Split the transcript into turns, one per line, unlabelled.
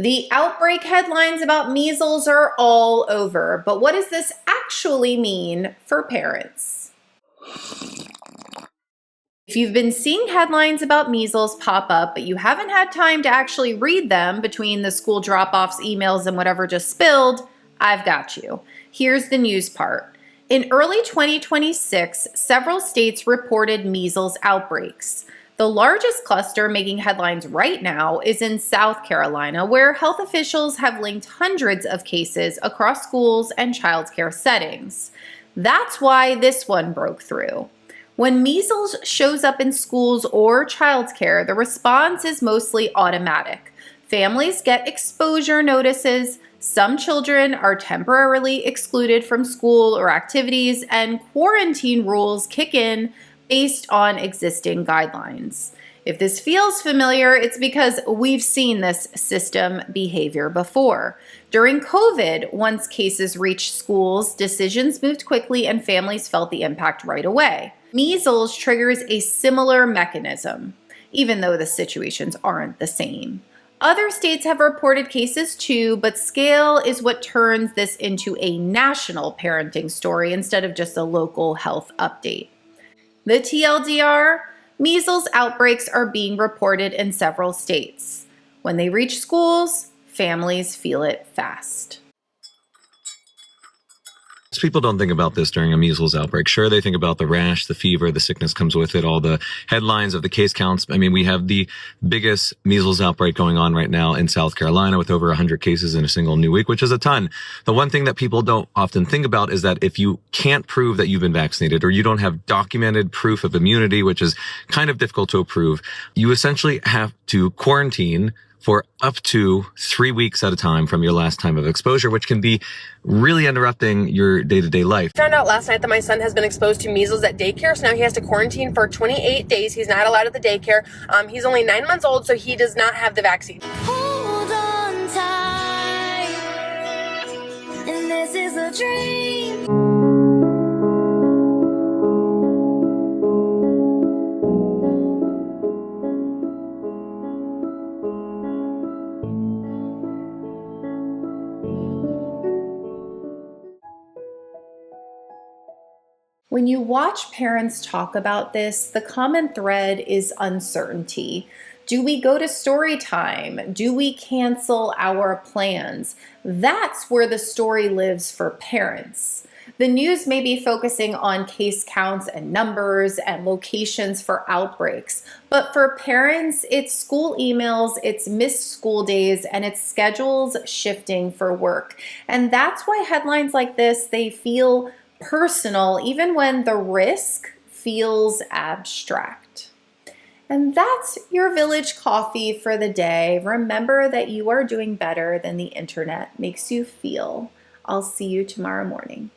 The outbreak headlines about measles are all over, but what does this actually mean for parents? If you've been seeing headlines about measles pop up, but you haven't had time to actually read them between the school drop-offs, emails, and whatever just spilled, I've got you. Here's the news part. In early 2026, several states reported measles outbreaks. The largest cluster making headlines right now is in South Carolina, where health officials have linked hundreds of cases across schools and childcare settings. That's why this one broke through. When measles shows up in schools or childcare, the response is mostly automatic. Families get exposure notices, some children are temporarily excluded from school or activities, and quarantine rules kick in based on existing guidelines. If this feels familiar, it's because we've seen this system behavior before. During COVID, once cases reached schools, decisions moved quickly and families felt the impact right away. Measles triggers a similar mechanism, even though the situations aren't the same. Other states have reported cases too, but scale is what turns this into a national parenting story instead of just a local health update. The TLDR, measles outbreaks are being reported in several states. When they reach schools, families feel it fast.
People don't think about this during a measles outbreak. Sure, they think about the rash, the fever, the sickness comes with it, all the headlines of the case counts. I mean, we have the biggest measles outbreak going on right now in South Carolina with over 100 cases in a single new week, which is a ton. The one thing that people don't often think about is that if you can't prove that you've been vaccinated or you don't have documented proof of immunity, which is kind of difficult to prove, you essentially have to quarantine for up to 3 weeks at a time from your last time of exposure, which can be really interrupting your day-to-day life.
I found out last night that my son has been exposed to measles at daycare, so now he has to quarantine for 28 days. He's not allowed at the daycare. He's only 9 months old, so he does not have the vaccine.
Hold on tight, and this is a dream.
When you watch parents talk about this, the common thread is uncertainty. Do we go to story time? Do we cancel our plans? That's where the story lives for parents. The news may be focusing on case counts and numbers and locations for outbreaks, but for parents, it's school emails, it's missed school days, and it's schedules shifting for work. And that's why headlines like this, they feel personal, even when the risk feels abstract. And that's your Village Coffee for the day. Remember that you are doing better than the internet makes you feel. I'll see you tomorrow morning.